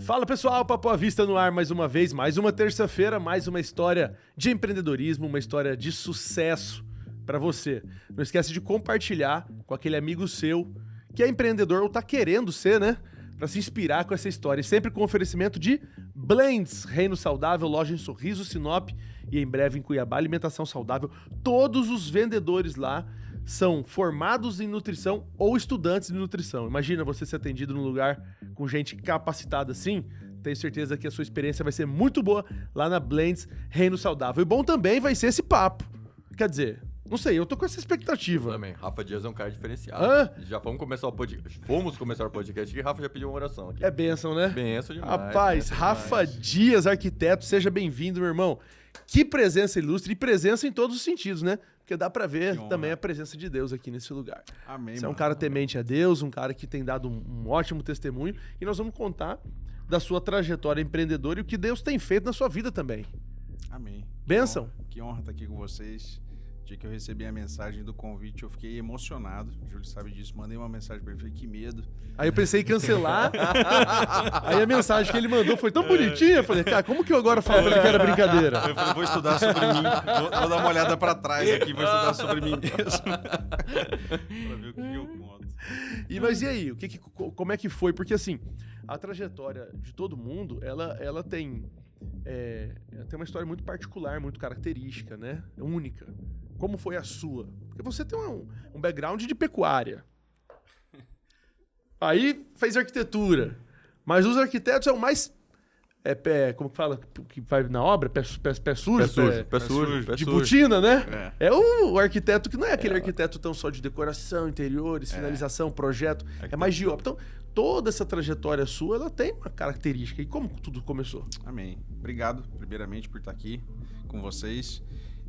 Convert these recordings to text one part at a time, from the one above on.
Fala pessoal, Papo à Vista no ar mais uma vez, mais uma terça-feira, mais uma história de empreendedorismo, uma história de sucesso para você. Não esquece de compartilhar com aquele amigo seu que é empreendedor ou tá querendo ser, né? Para se inspirar com essa história. E sempre com oferecimento de Blends, Reino Saudável, loja em Sorriso, Sinop e em breve em Cuiabá, alimentação saudável. Todos os vendedores lá são formados em nutrição ou estudantes de nutrição. Imagina você ser atendido num lugar com gente capacitada assim. Tenho certeza que a sua experiência vai ser muito boa lá na Blends Reino Saudável. E bom também vai ser esse papo. Quer dizer, não sei, eu tô com essa expectativa. Também. Rafa Dias é um cara diferenciado. Hã? Já vamos começar o podcast. Fomos começar o podcast e Rafa já pediu uma oração aqui. É bênção, né? Benção demais. Rapaz, benção Rafa demais. Dias, arquiteto, seja bem-vindo, meu irmão. Que presença ilustre e presença em todos os sentidos, né? Porque dá pra ver também a presença de Deus aqui nesse lugar. Amém. Você é um cara temente a Deus, um cara que tem dado um ótimo testemunho e nós vamos contar da sua trajetória empreendedora e o que Deus tem feito na sua vida também. Amém. Bênção. Que honra estar aqui com vocês. No dia que eu recebi a mensagem do convite, eu fiquei emocionado. O Júlio sabe disso. Mandei uma mensagem pra ele, falei, que medo. Aí eu pensei em cancelar. Aí a mensagem que ele mandou foi tão bonitinha. Eu falei, cara, como que eu agora falo pra ele que era brincadeira? Eu falei, vou estudar sobre mim. Vou dar uma olhada pra trás aqui, vou estudar sobre mim mesmo. Pra ver o que eu conto. Mas e aí, como é que foi? Porque assim, a trajetória de todo mundo, ela tem uma história muito particular, muito característica, né? Única. Como foi a sua? Porque você tem um background de pecuária. Aí fez arquitetura. Mas os arquitetos é o mais... como que fala? Que vai na obra? Pé sujo? Pé sujo. De botina, né? É o arquiteto que não é aquele arquiteto tão só de decoração, interiores, finalização, projeto. É mais de obra. Então, toda essa trajetória sua, ela tem uma característica. E como tudo começou? Amém. Obrigado, primeiramente, por estar aqui com vocês.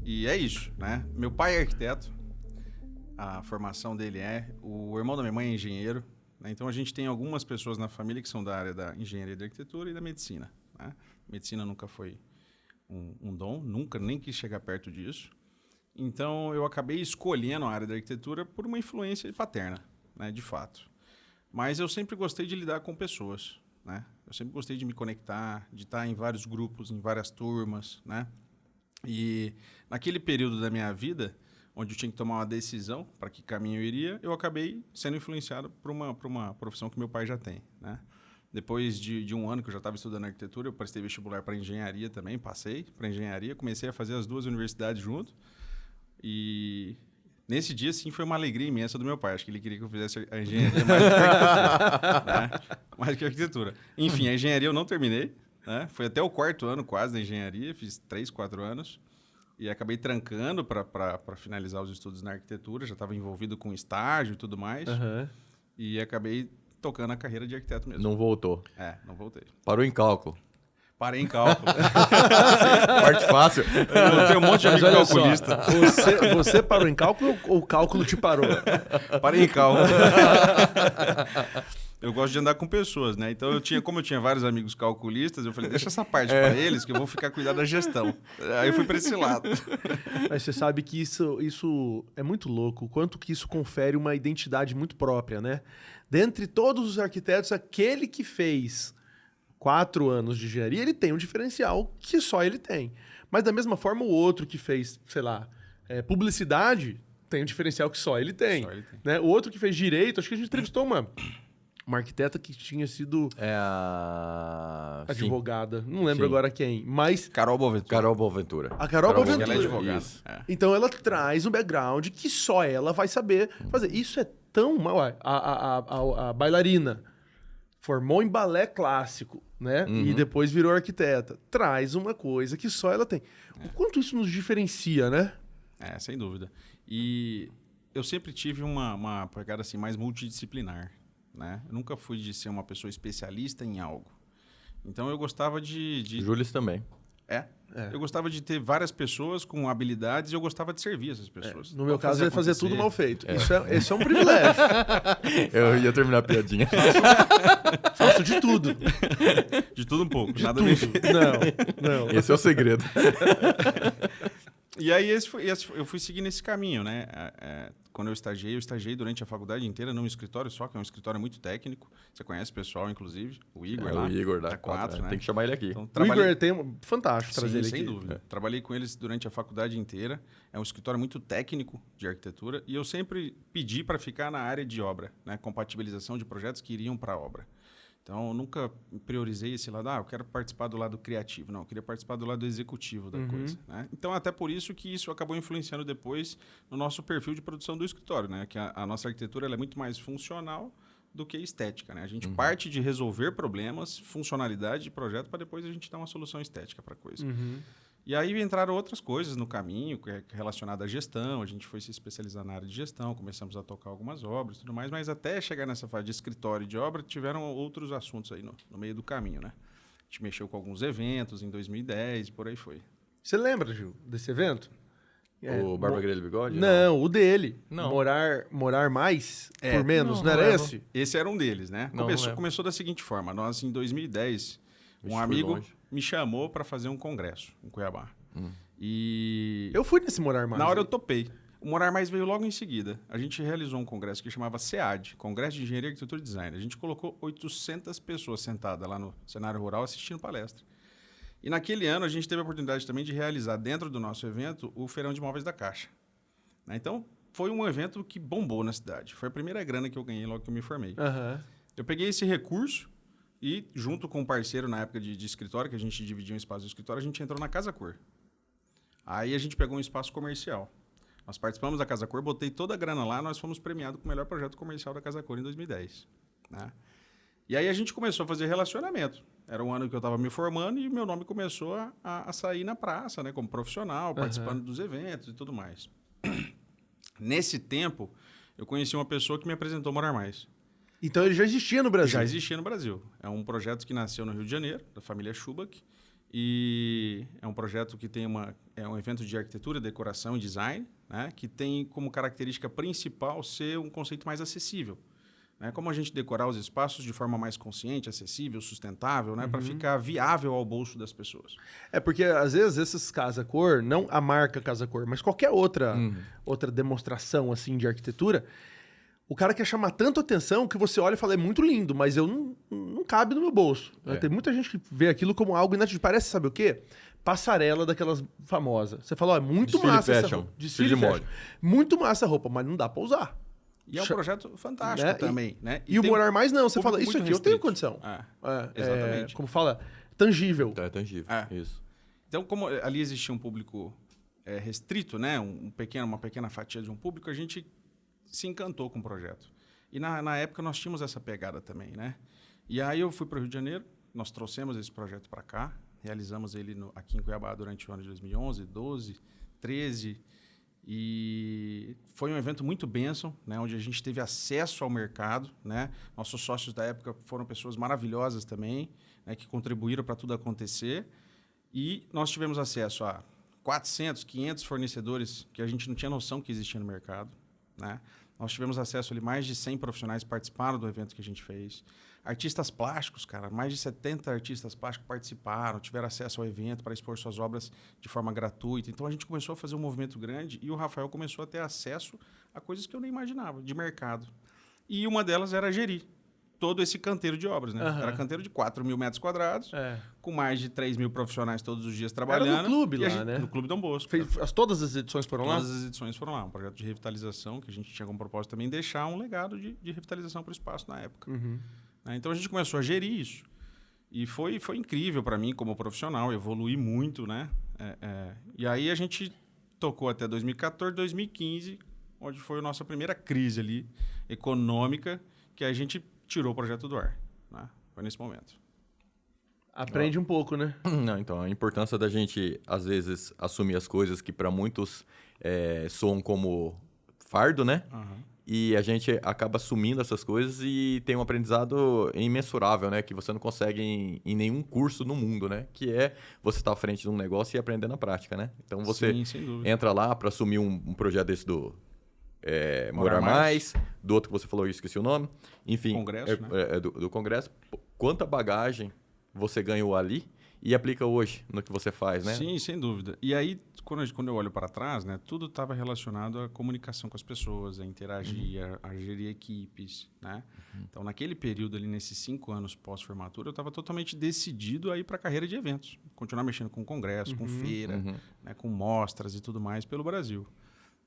E é isso, né? Meu pai é arquiteto. A formação dele o irmão da minha mãe é engenheiro. Né? Então, a gente tem algumas pessoas na família que são da área da engenharia da arquitetura e da medicina. Né? Medicina nunca foi um dom, nunca nem quis chegar perto disso. Então, eu acabei escolhendo a área da arquitetura por uma influência paterna, né? De fato. Mas eu sempre gostei de lidar com pessoas, né? Eu sempre gostei de me conectar, de estar em vários grupos, em várias turmas, né? E naquele período da minha vida, onde eu tinha que tomar uma decisão para que caminho eu iria, eu acabei sendo influenciado por uma profissão que meu pai já tem, né? Depois de um ano que eu já estava estudando arquitetura, eu prestei vestibular para engenharia também, passei para engenharia, comecei a fazer as duas universidades junto. E nesse dia, sim, foi uma alegria imensa do meu pai. Acho que ele queria que eu fizesse a engenharia mais do que a arquitetura, né? Mais que a arquitetura. Enfim, a engenharia eu não terminei, né? Foi até o 4º ano quase da engenharia, fiz 3, 4 anos. E acabei trancando para finalizar os estudos na arquitetura. Já estava envolvido com estágio e tudo mais. Uhum. E acabei tocando a carreira de arquiteto mesmo. Não voltou. Não voltei. Parou em cálculo. Parei em cálculo. Parte fácil. Eu tenho um monte de Mas amigo olha só, calculista. você parou em cálculo ou o cálculo te parou? Parei em cálculo. Eu gosto de andar com pessoas, né? Então, como eu tinha vários amigos calculistas, eu falei, deixa essa parte para eles que eu vou ficar cuidando da gestão. Aí eu fui para esse lado. Mas você sabe que isso é muito louco, o quanto que isso confere uma identidade muito própria, né? Dentre todos os arquitetos, aquele que fez 4 anos de engenharia, ele tem um diferencial que só ele tem. Mas da mesma forma, o outro que fez, sei lá, publicidade, tem um diferencial que só ele tem. Só ele tem. Né? O outro que fez direito, acho que a gente entrevistou uma arquiteta que tinha sido advogada. Não lembro agora quem, mas... Carol Boaventura. Carol Boaventura. A Carol Boaventura. Ela é advogada. Isso. Então ela traz um background que só ela vai saber fazer. Isso é tão... A bailarina formou em balé clássico, né? Uhum. E depois virou arquiteta. Traz uma coisa que só ela tem. O quanto isso nos diferencia, né? Sem dúvida. E eu sempre tive uma pegada assim, mais multidisciplinar, né? Eu nunca fui de ser uma pessoa especialista em algo. Então eu gostava de... Júlio também. Eu gostava de ter várias pessoas com habilidades e eu gostava de servir essas pessoas. No meu caso, é fazer acontecer. tudo mal feito. Esse é um privilégio. Eu ia terminar a piadinha. Faço de tudo. De tudo um pouco, De nada tudo. bem feito. Não. Esse é o segredo. E aí eu fui seguindo esse caminho, né? Quando eu estagiei durante a faculdade inteira num escritório só, que é um escritório muito técnico. Você conhece o pessoal, inclusive, o Igor lá. O Igor da da 4, 4, né? Tem que chamar ele aqui. Então, O Igor fantástico Sim, trazer ele sem aqui. dúvida. Trabalhei com eles durante a faculdade inteira. É um escritório muito técnico de arquitetura e eu sempre pedi para ficar na área de obra, né? Compatibilização de projetos que iriam para a obra. Então, eu nunca priorizei esse lado, eu quero participar do lado criativo. Não, eu queria participar do lado executivo da coisa. Né? Então, até por isso que isso acabou influenciando depois no nosso perfil de produção do escritório, né? Que a nossa arquitetura ela é muito mais funcional do que estética. Né? A gente parte de resolver problemas, funcionalidade de projeto, para depois a gente dar uma solução estética para a coisa. E aí entraram outras coisas no caminho, relacionadas à gestão, a gente foi se especializar na área de gestão, começamos a tocar algumas obras e tudo mais, mas até chegar nessa fase de escritório e de obra, tiveram outros assuntos aí no meio do caminho, né? A gente mexeu com alguns eventos em 2010 e por aí foi. Você lembra, Gil, desse evento? O Barba Grelha e Bigode? Não, o dele. Não. Morar mais por menos, não era lembro. esse? Esse era um deles, né? Não lembro. Começou da seguinte forma, nós em 2010, um fui amigo longe. me chamou para fazer um congresso em Cuiabá. E Eu fui nesse Morar Mais. na hora eu aí. topei. O Morar Mais veio logo em seguida. A gente realizou um congresso que chamava SEAD, Congresso de Engenharia, Arquitetura e Design. A gente colocou 800 pessoas sentadas lá no cenário rural assistindo palestra. E naquele ano a gente teve a oportunidade também de realizar dentro do nosso evento o Feirão de Móveis da Caixa. Né? Então foi um evento que bombou na cidade. Foi a primeira grana que eu ganhei logo que eu me formei. Aham. Eu peguei esse recurso e junto com um parceiro na época de escritório, que a gente dividia um espaço de escritório, a gente entrou na Casa Cor. Aí a gente pegou um espaço comercial. Nós participamos da Casa Cor, botei toda a grana lá, nós fomos premiados com o melhor projeto comercial da Casa Cor em 2010. Né? E aí a gente começou a fazer relacionamento. Era um ano que eu estava me formando e meu nome começou a sair na praça, né? Como profissional, participando dos eventos e tudo mais. Nesse tempo, eu conheci uma pessoa que me apresentou Morar Mais. Então ele já existia no Brasil. Já existia no Brasil. É um projeto que nasceu no Rio de Janeiro, da família Schubach. E é um projeto que tem é um evento de arquitetura, decoração e design, né? Que tem como característica principal ser um conceito mais acessível. Né? Como a gente decorar os espaços de forma mais consciente, acessível, sustentável, né? Para ficar viável ao bolso das pessoas. É porque, às vezes, esses Casa Cor, não a marca Casa Cor, mas qualquer outra demonstração assim de arquitetura, o cara quer chamar tanto atenção que você olha e fala, é muito lindo, mas eu não cabe no meu bolso. Né? Tem muita gente que vê aquilo como algo inatingível. Parece, sabe o quê? Passarela daquelas famosas. Você fala, ó, é muito Desfile massa essa fashion. roupa. Desfile de moda. Muito massa a roupa, mas não dá pra usar. E é um projeto fantástico Né? também. Né? E o tem Morar Mais não. Você público fala, isso muito aqui eu tenho restrito. condição. Exatamente. Como fala, tangível. É tangível. Isso. Então, como ali existia um público restrito, né? Uma pequena fatia de um público, a gente se encantou com o projeto. E na época nós tínhamos essa pegada também, né? E aí eu fui para o Rio de Janeiro, nós trouxemos esse projeto para cá, realizamos ele aqui em Cuiabá durante o ano de 2011, 12, 13, e foi um evento muito bênção, né? Onde a gente teve acesso ao mercado, né? Nossos sócios da época foram pessoas maravilhosas também, né? Que contribuíram para tudo acontecer, e nós tivemos acesso a 400, 500 fornecedores que a gente não tinha noção que existia no mercado, né? Nós tivemos acesso ali, mais de 100 profissionais participaram do evento que a gente fez. Artistas plásticos, cara, mais de 70 artistas plásticos participaram, tiveram acesso ao evento para expor suas obras de forma gratuita. Então, a gente começou a fazer um movimento grande e o Rafael começou a ter acesso a coisas que eu nem imaginava, de mercado. E uma delas era gerir todo esse canteiro de obras, né? Era canteiro de 4 mil metros quadrados, com mais de 3 mil profissionais todos os dias trabalhando. Era no clube lá, né? No Clube Dom Bosco. Todas as edições foram lá? Todas as edições foram lá. Um projeto de revitalização que a gente tinha como propósito também deixar um legado de revitalização para o espaço na época. Né? Então a gente começou a gerir isso. E foi incrível para mim como profissional, evoluí muito, né? E aí a gente tocou até 2014, 2015, onde foi a nossa primeira crise ali, econômica, que a gente tirou o projeto do ar. Né? Foi nesse momento. Aprende um pouco, né? Não, então, a importância da gente, às vezes, assumir as coisas que para muitos soam como fardo, né? E a gente acaba assumindo essas coisas e tem um aprendizado imensurável, né? Que você não consegue em nenhum curso no mundo, né? Que é você estar à frente de um negócio e aprender na prática, né? Então, você Sim, sem dúvida. entra lá para assumir um projeto desse do Morar Mais, do outro que você falou, eu esqueci o nome. Enfim, Congresso, né? do Congresso. Quanta bagagem você ganhou ali e aplica hoje no que você faz, né? Sim, sem dúvida. E aí, quando eu olho para trás, né, tudo estava relacionado à comunicação com as pessoas, a interagir, a gerir equipes, né? Então, naquele período ali, nesses 5 anos pós-formatura, eu estava totalmente decidido a ir para a carreira de eventos. Continuar mexendo com congresso, com feira, né, com mostras e tudo mais pelo Brasil.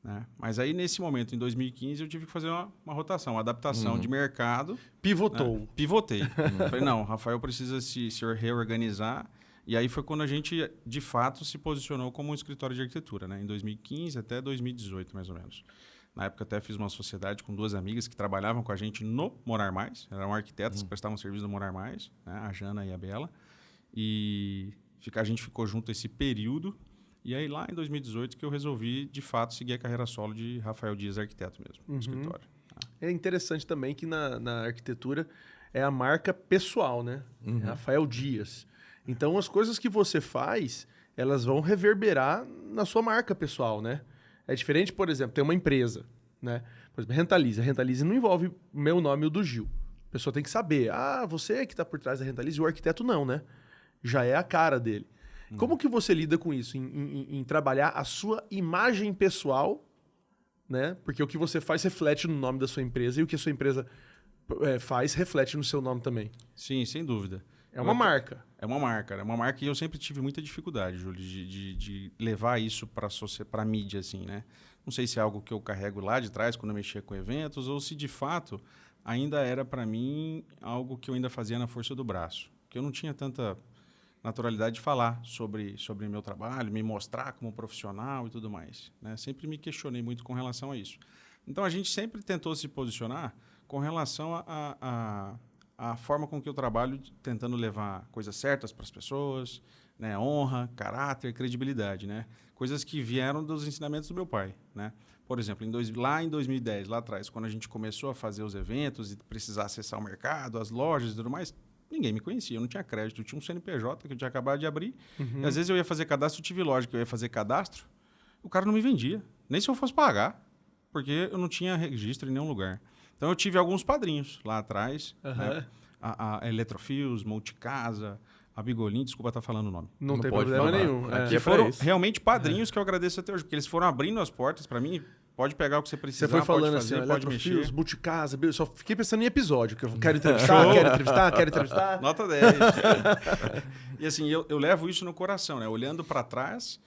Né? Mas aí, nesse momento, em 2015, eu tive que fazer uma rotação, uma adaptação de mercado. Pivotou. Né? Pivotei. Falei, não, Rafael precisa se reorganizar. E aí foi quando a gente, de fato, se posicionou como um escritório de arquitetura, né? Em 2015 até 2018, mais ou menos. Na época, até fiz uma sociedade com 2 amigas que trabalhavam com a gente no Morar Mais. Eram arquitetas que prestavam serviço no Morar Mais, né? A Jana e a Bela. E a gente ficou junto esse período. E aí, lá em 2018, que eu resolvi, de fato, seguir a carreira solo de Rafael Dias, arquiteto mesmo, no escritório. É interessante também que na arquitetura é a marca pessoal, né? É Rafael Dias. Então, as coisas que você faz, elas vão reverberar na sua marca pessoal, né? É diferente, por exemplo, tem uma empresa, né? Por exemplo, Rentalize. A Rentalize não envolve o meu nome e o do Gil. A pessoa tem que saber. Ah, você que está por trás da Rentalize, o arquiteto não, né? Já é a cara dele. Como que você lida com isso? Em trabalhar a sua imagem pessoal, né? Porque o que você faz reflete no nome da sua empresa e o que a sua empresa faz reflete no seu nome também. Sim, sem dúvida. É uma marca. É uma marca. É uma marca e eu sempre tive muita dificuldade, Júlio, de levar isso para a mídia, assim, né? Não sei se é algo que eu carrego lá de trás, quando eu mexia com eventos, ou se, de fato, ainda era, para mim, algo que eu ainda fazia na força do braço. Que eu não tinha tanta naturalidade de falar sobre meu trabalho, me mostrar como profissional e tudo mais, né? Sempre me questionei muito com relação a isso. Então, a gente sempre tentou se posicionar com relação a forma com que eu trabalho, tentando levar coisas certas para as pessoas, né? Honra, caráter, credibilidade, né? Coisas que vieram dos ensinamentos do meu pai, né? Por exemplo, lá em 2010, lá atrás, quando a gente começou a fazer os eventos e precisar acessar o mercado, as lojas e tudo mais, ninguém me conhecia, eu não tinha crédito, eu tinha um CNPJ que eu tinha acabado de abrir, e às vezes eu ia fazer cadastro, eu tive loja que eu ia fazer cadastro, o cara não me vendia, nem se eu fosse pagar, porque eu não tinha registro em nenhum lugar. Então, eu tive alguns padrinhos lá atrás, né? a Eletrofios, Multicasa, a Bigolim, desculpa estar falando o nome. Não tem pode problema falar. nenhum. Aqui Que é pra foram isso. realmente padrinhos que eu agradeço até hoje, porque eles foram abrindo as portas para mim. Pode pegar o que você precisar, Você foi falando pode fazer, assim, pode Eletrofios, mexer. Multicasa, eu só fiquei pensando em episódio, que eu quero entrevistar, quero entrevistar. Nota 10. E assim, eu levo isso no coração, né? Olhando para trás,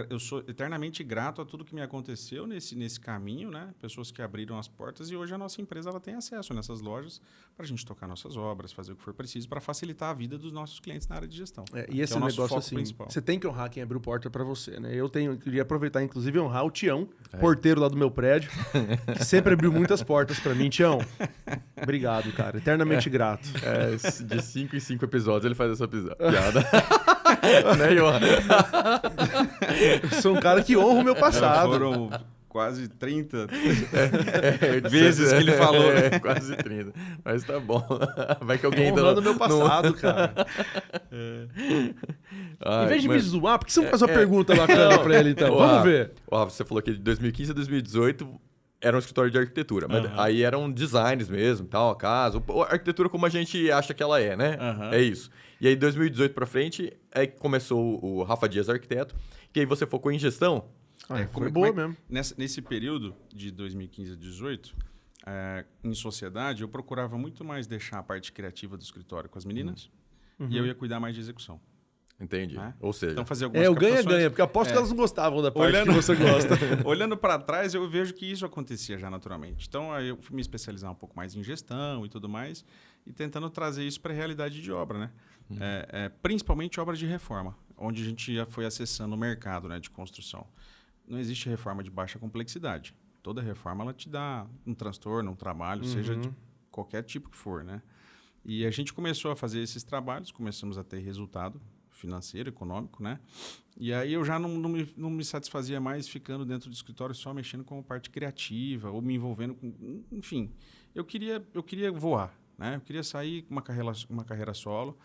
eu sou eternamente grato a tudo que me aconteceu nesse caminho, né? Pessoas que abriram as portas, e hoje a nossa empresa ela tem acesso nessas lojas para a gente tocar nossas obras, fazer o que for preciso para facilitar a vida dos nossos clientes na área de gestão. E esse é o nosso negócio foco assim, principal. você tem que honrar quem abriu porta para você, né? Eu queria aproveitar, inclusive, honrar o Tião, porteiro lá do meu prédio, que sempre abriu muitas portas para mim. Tião, obrigado, cara. Eternamente grato. De 5 em 5 episódios ele faz essa piada. Né, Johan? Eu sou um cara que honra o meu passado. Foram quase 30 vezes que ele falou. Quase 30. Mas tá bom. Vai que alguém ainda Honrando o meu passado, cara. Em vez de me zoar, por que você não faz uma pergunta bacana pra ele, então? Vamos ver. Você falou que de 2015 a 2018 era um escritório de arquitetura, mas aí eram designs mesmo, tal, a casa. A arquitetura como a gente acha que ela é, né? É isso. E aí, de 2018 pra frente, é que começou o Rafa Dias Arquiteto, que aí você focou em gestão. Foi boa mesmo. Nesse período de 2015 a 2018, em sociedade, eu procurava muito mais deixar a parte criativa do escritório com as meninas e eu ia cuidar mais de execução. Entendi. Né? Ou seja... Então, fazer algumas O captações. ganha-ganha, porque eu aposto que elas não gostavam da parte que você gosta. Olhando para trás, eu vejo que isso acontecia já naturalmente. Então, aí eu fui me especializar um pouco mais em gestão e tudo mais, e tentando trazer isso para a realidade de obra, né? Principalmente obras de reforma, onde a gente já foi acessando o mercado, né, de construção. Não existe reforma de baixa complexidade. Toda reforma ela te dá um transtorno, um trabalho, seja de qualquer tipo que for, né? E a gente começou a fazer esses trabalhos, começamos a ter resultado financeiro, econômico, né? E aí eu já não me satisfazia mais ficando dentro do escritório só mexendo com a parte criativa ou me envolvendo com... Enfim, eu queria voar, né? Eu queria sair com uma carreira solo.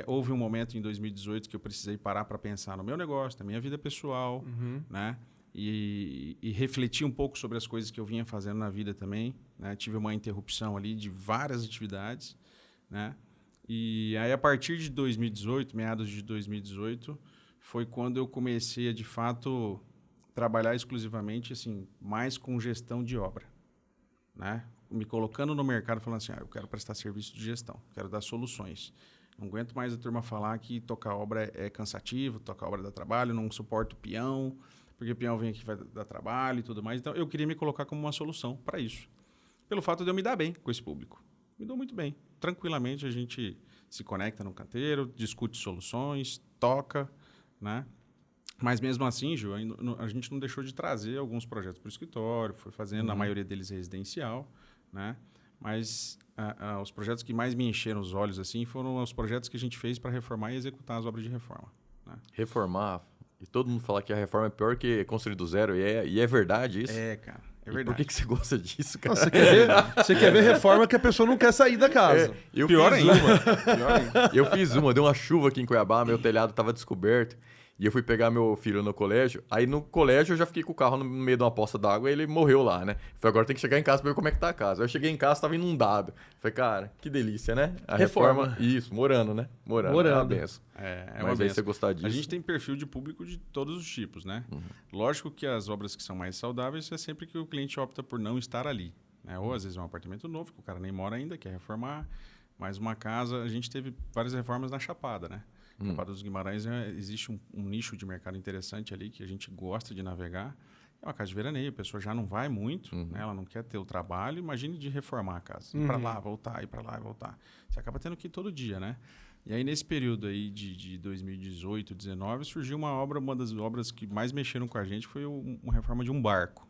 Houve um momento em 2018 que eu precisei parar para pensar no meu negócio, na minha vida pessoal, né? E refletir um pouco sobre as coisas que eu vinha fazendo na vida também, né? Tive uma interrupção ali de várias atividades, né? E aí, a partir de 2018, meados de 2018, foi quando eu comecei a, de fato, trabalhar exclusivamente, assim, mais com gestão de obra, né? Me colocando no mercado, falando assim, eu quero prestar serviço de gestão, quero dar soluções. Não aguento mais a turma falar que tocar obra é cansativo, tocar obra dá trabalho, não suporto peão, porque peão vem aqui e vai dar trabalho e tudo mais. Então, eu queria me colocar como uma solução para isso. Pelo fato de eu me dar bem com esse público. Me dou muito bem. Tranquilamente, a gente se conecta no canteiro, discute soluções, toca, né? Mas mesmo assim, Ju, a gente não deixou de trazer alguns projetos para o escritório, foi fazendo, a maioria deles residencial, né? Mas os projetos que mais me encheram os olhos assim foram os projetos que a gente fez para reformar e executar as obras de reforma, né? Reformar, e todo mundo fala que a reforma é pior que construir do zero, e é verdade isso? É, cara, é E verdade. por que você gosta disso, cara? Nossa, você quer ver reforma que a pessoa não quer sair da casa. Eu Pior fiz ainda. uma. Pior ainda. Eu fiz uma, deu uma chuva aqui em Cuiabá, meu telhado estava descoberto. E eu fui pegar meu filho no colégio. Aí no colégio eu já fiquei com o carro no meio de uma poça d'água e ele morreu lá, né? Falei, agora tem que chegar em casa pra ver como é que tá a casa. Aí eu cheguei em casa, tava inundado. Falei, cara, que delícia, né? A Reforma. Isso, morando, né? Morando. É uma benção. É uma Mas aí benção. você gostar disso. A gente tem perfil de público de todos os tipos, né? Lógico que as obras que são mais saudáveis é sempre que o cliente opta por não estar ali, né? Ou às vezes é um apartamento novo, que o cara nem mora ainda, quer reformar. Mas uma casa, a gente teve várias reformas na Chapada, né? Chapada dos Guimarães, existe um nicho de mercado interessante ali que a gente gosta de navegar. É uma casa de veraneio, a pessoa já não vai muito, né? Ela não quer ter o trabalho. Imagine de reformar a casa. Ir para lá, voltar, ir para lá e voltar. Você acaba tendo que ir todo dia, né? E aí, nesse período aí de 2018, 2019, surgiu uma das obras que mais mexeram com a gente foi uma reforma de um barco.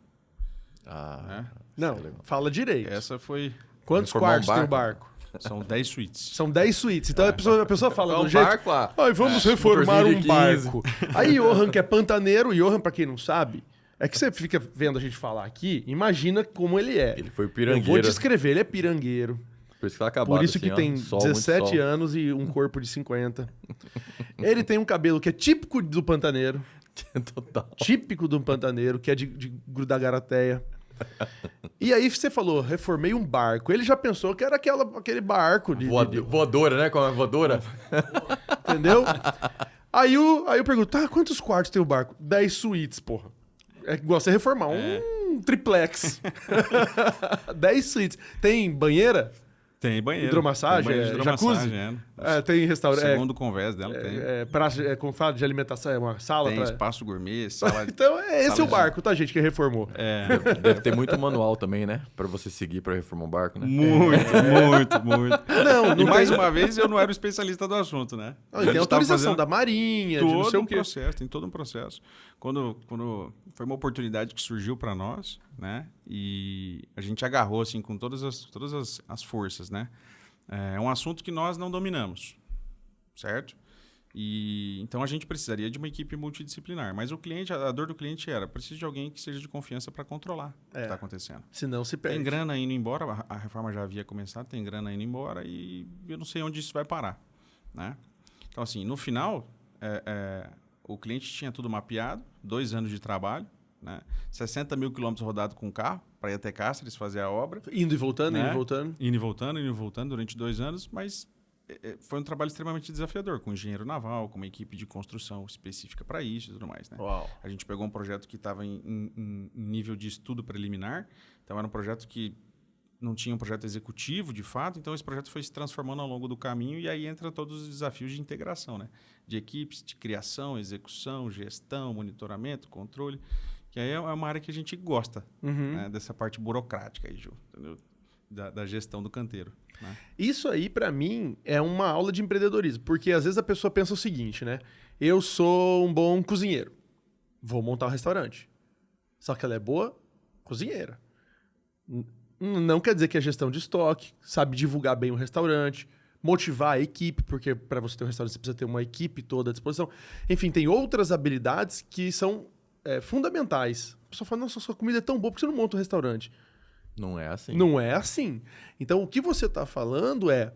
Né? Não, fala direito. Essa foi... Quantos Reformar um quartos tem o barco? barco? São 10 suítes. São 10 suítes. Então a pessoa fala É do um jeito... barco lá. Ai, vamos reformar motorzinho um de 15. barco. Aí Johan, que é pantaneiro, Johan, pra quem não sabe, é que você fica vendo a gente falar aqui, imagina como ele é. Ele foi Eu vou pirangueiro. descrever, ele é pirangueiro. Por isso que tá acabado. Por isso assim, que ó. tem Sol, muito 17 sol. anos e um corpo de 50. Ele tem um cabelo que é típico do pantaneiro. Total. Típico do pantaneiro, que é de grudar garateia. E aí você falou, reformei um barco. Ele já pensou que era aquele barco de... Voadora, né? Como é voadora? Entendeu? Aí eu pergunto, quantos quartos tem o barco? 10 suítes, porra. É igual você reformar um triplex. 10 suítes. Tem banheira? Tem banheiro. Hidromassagem? Tem banheiro de Jacuzzi? hidromassagem, Tem restaurante? Segundo o convés dela, tem. Praça, como fala, de alimentação? É uma sala? Tem pra... espaço gourmet, sala... Então, esse sala é o barco, tá, gente, que reformou. Deve ter muito manual também, né? Pra você seguir pra reformar um barco, né? Muito, muito. Não E mais tem... uma vez, eu não era o especialista do assunto, né? Não, e tem autorização da Marinha, de não sei o quê. Tem todo um processo. Quando foi uma oportunidade que surgiu para nós, né? E a gente agarrou assim com todas as forças, né? É um assunto que nós não dominamos, certo? E então a gente precisaria de uma equipe multidisciplinar. Mas a dor do cliente era, preciso de alguém que seja de confiança para controlar o que está acontecendo. Senão se perde. Tem grana indo embora, a reforma já havia começado, tem grana indo embora e eu não sei onde isso vai parar, né? Então, assim, no final, o cliente tinha tudo mapeado, 2 anos de trabalho, né? 60 mil quilômetros rodados com o carro para ir até Cáceres fazer a obra. Indo e voltando, né? indo e voltando. Durante 2 anos, mas foi um trabalho extremamente desafiador, com engenheiro naval, com uma equipe de construção específica para isso e tudo mais, né? Uau. A gente pegou um projeto que estava em nível de estudo preliminar, então era um projeto que não tinha um projeto executivo, de fato, então esse projeto foi se transformando ao longo do caminho e aí entra todos os desafios de integração, né? De equipes, de criação, execução, gestão, monitoramento, controle, que aí é uma área que a gente gosta, né? Dessa parte burocrática aí, Ju, entendeu? Da gestão do canteiro, né? Isso aí, pra mim, é uma aula de empreendedorismo, porque às vezes a pessoa pensa o seguinte, né? Eu sou um bom cozinheiro, vou montar um restaurante. Só que ela é boa cozinheira. Não quer dizer que é gestão de estoque, sabe divulgar bem o restaurante, motivar a equipe, porque para você ter um restaurante você precisa ter uma equipe toda à disposição. Enfim, tem outras habilidades que são fundamentais. A pessoa fala, nossa, sua comida é tão boa, por que você não monta um restaurante? Não é assim. Não é assim. Então, o que você está falando é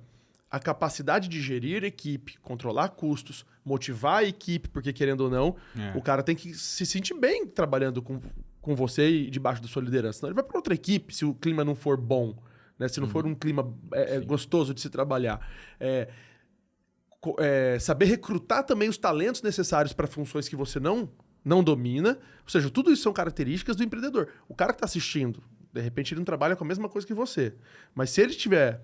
a capacidade de gerir equipe, controlar custos, motivar a equipe, porque querendo ou não, o cara tem que se sentir bem trabalhando com você e debaixo da sua liderança. Senão ele vai para outra equipe se o clima não for bom, né? Se não for um clima gostoso de se trabalhar. saber recrutar também os talentos necessários para funções que você não domina. Ou seja, tudo isso são características do empreendedor. O cara que está assistindo, de repente ele não trabalha com a mesma coisa que você. Mas se ele tiver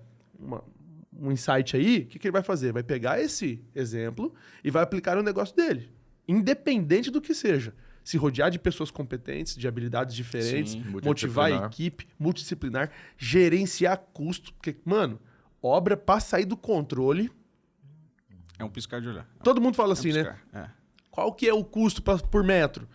um insight aí, o que ele vai fazer? Vai pegar esse exemplo e vai aplicar no negócio dele. Independente do que seja. Se rodear de pessoas competentes, de habilidades diferentes, motivar a equipe, multidisciplinar, gerenciar custo. Porque, mano, obra para sair do controle... É um piscar de olhar. Todo mundo fala assim, né? Qual que é o custo por metro?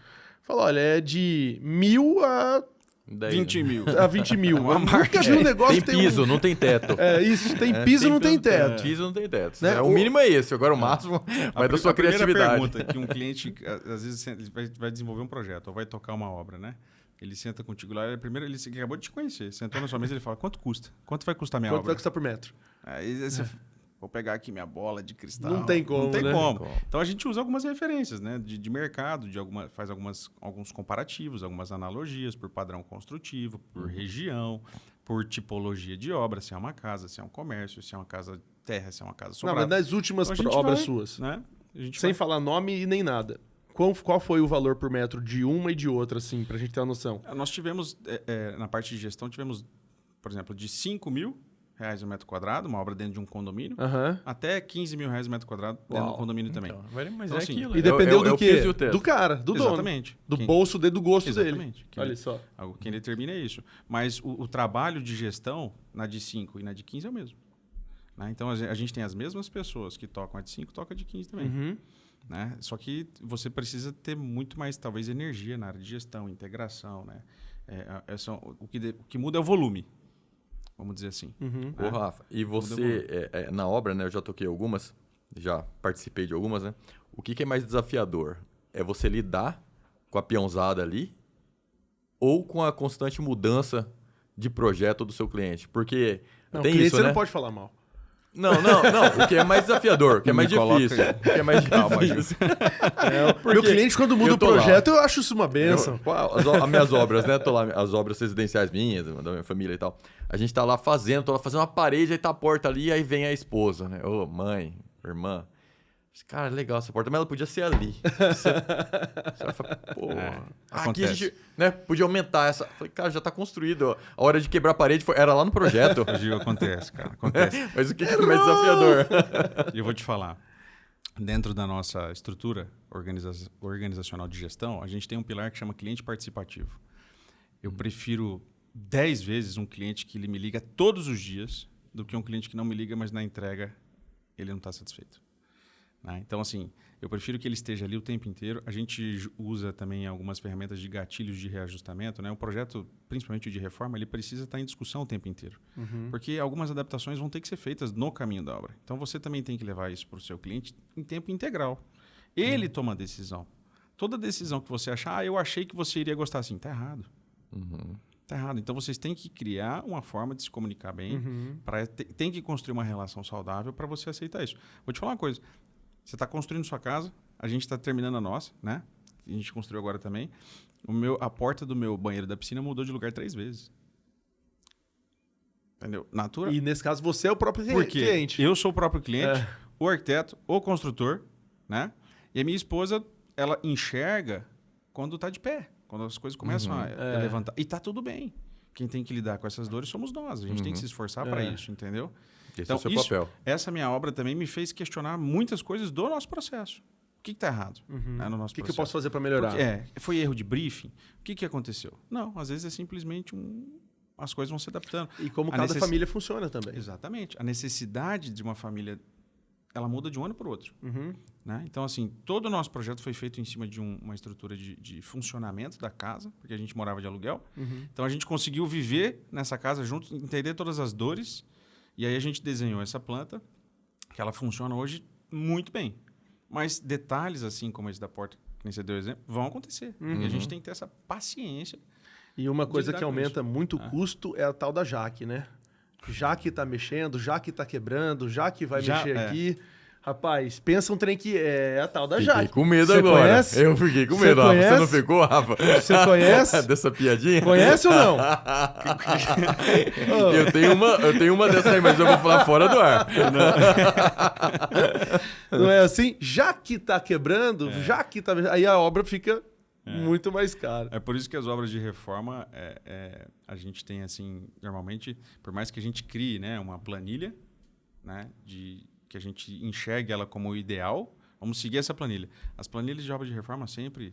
Fala, olha, é de 1.000 a 20 mil. A 20 mil. Eu nunca vi um negócio... Tem piso, não tem teto. Isso, tem piso, não tem teto. Piso, não tem teto. Né? O mínimo é esse, agora o máximo vai da sua criatividade. A primeira pergunta que um cliente, às vezes, ele vai desenvolver um projeto ou vai tocar uma obra, né? Ele senta contigo lá, primeiro ele acabou de te conhecer, sentou na sua mesa e ele fala, quanto custa? Quanto vai custar minha obra? Quanto vai custar por metro? Aí você... Vou pegar aqui minha bola de cristal. Não tem como, Não tem né? como. Então a gente usa algumas referências, né? De mercado, faz alguns comparativos, algumas analogias por padrão construtivo, por região, por tipologia de obra, se é uma casa, se é um comércio, se é uma casa terra, se é uma casa sobrada. Não, mas nas últimas obras suas, né? Sem falar nome e nem nada. Qual foi o valor por metro de uma e de outra, assim, pra gente ter uma noção? Nós tivemos, na parte de gestão, por exemplo, de 5 mil reais o metro quadrado, uma obra dentro de um condomínio, até 15 mil reais o metro quadrado dentro do condomínio também. Mas então, é assim, aquilo. E dependeu do quê? Do cara, do dono. Exatamente. Do bolso dele, do gosto Exatamente. dele. Olha só. Quem determina é isso. Mas o trabalho de gestão, na de 5 e na de 15 é o mesmo. Né? Então, a gente tem as mesmas pessoas que tocam a de 5, tocam a de 15 também. Né? Só que você precisa ter muito mais, talvez, energia na área de gestão, integração. Né? O que muda é o volume. Vamos dizer assim. Ô, Rafa, e você, na obra, né? Eu já toquei algumas, já participei de algumas, né? O que é mais desafiador? É você lidar com a peãozada ali ou com a constante mudança de projeto do seu cliente? Porque tem cliente isso, você né? não pode falar mal. Não. O que é mais desafiador, o que é mais difícil. O que é mais difícil. Meu cliente, quando muda o projeto, eu acho isso uma benção. As minhas obras, né? Tô lá, as obras residenciais minhas, da minha família e tal. A gente tá lá tô lá fazendo uma parede, aí tá a porta ali, aí vem a esposa, né? Ô, mãe, irmã. Cara, legal essa porta, mas ela podia ser ali. Você vai falar, pô, aqui a gente, né, podia aumentar essa. Falei, cara, já tá construído. A hora de quebrar a parede era lá no projeto. Acontece, cara, acontece. Mas o que é mais desafiador? E eu vou te falar. Dentro da nossa estrutura organizacional de gestão, a gente tem um pilar que chama cliente participativo. Eu prefiro 10 vezes um cliente que ele me liga todos os dias do que um cliente que não me liga, mas na entrega ele não está satisfeito. Então, assim, eu prefiro que ele esteja ali o tempo inteiro. A gente usa também algumas ferramentas de gatilhos de reajustamento. Né? O projeto, principalmente de reforma, ele precisa estar em discussão o tempo inteiro. Porque algumas adaptações vão ter que ser feitas no caminho da obra. Então, você também tem que levar isso para o seu cliente em tempo integral. Ele toma a decisão. Toda decisão que você achar, eu achei que você iria gostar assim, está errado. Está errado. Então, vocês têm que criar uma forma de se comunicar bem. Tem que construir uma relação saudável para você aceitar isso. Vou te falar uma coisa. Você está construindo sua casa, a gente está terminando a nossa, né? A gente construiu agora também. A porta do meu banheiro da piscina mudou de lugar 3 vezes. Entendeu? Natural. E nesse caso você é o próprio Porque cliente. Eu sou o próprio cliente, o arquiteto, o construtor, né? E a minha esposa, ela enxerga quando está de pé, quando as coisas começam a levantar. E tá tudo bem. Quem tem que lidar com essas dores somos nós. A gente tem que se esforçar para isso, entendeu? Esse é o seu papel. Essa minha obra também me fez questionar muitas coisas do nosso processo. O que está errado no nosso processo? O que eu posso fazer para melhorar? Foi erro de briefing? O que aconteceu? Não, às vezes é simplesmente as coisas vão se adaptando. E como cada família funciona também. Exatamente. A necessidade de uma família, ela muda de um ano para o outro. Né? Então, assim, todo o nosso projeto foi feito em cima de uma estrutura de funcionamento da casa, porque a gente morava de aluguel. Então, a gente conseguiu viver nessa casa junto, entender todas as dores. E aí a gente desenhou essa planta, que ela funciona hoje muito bem. Mas detalhes, assim como esse da porta, que nem você deu exemplo, vão acontecer. E a gente tem que ter essa paciência. E uma coisa que aumenta muito o custo é a tal da Jaque, né? Já que tá mexendo, já que tá quebrando, já que vai mexer aqui. Rapaz, pensa um trem que é a tal da Fiquei Jaque. com medo Você agora. Conhece? Eu fiquei com Você medo, Rafa. Você conhece? não ficou, Rafa? Você conhece? Dessa piadinha? Conhece ou não? Eu tenho uma dessa aí, mas eu vou falar fora do ar. Não é assim? Já que tá quebrando, já que tá... Aí a obra fica muito mais cara. É por isso que as obras de reforma, a gente tem, assim, normalmente, por mais que a gente crie, né, uma planilha, né, que a gente enxergue ela como o ideal, vamos seguir essa planilha. As planilhas de obra de reforma sempre,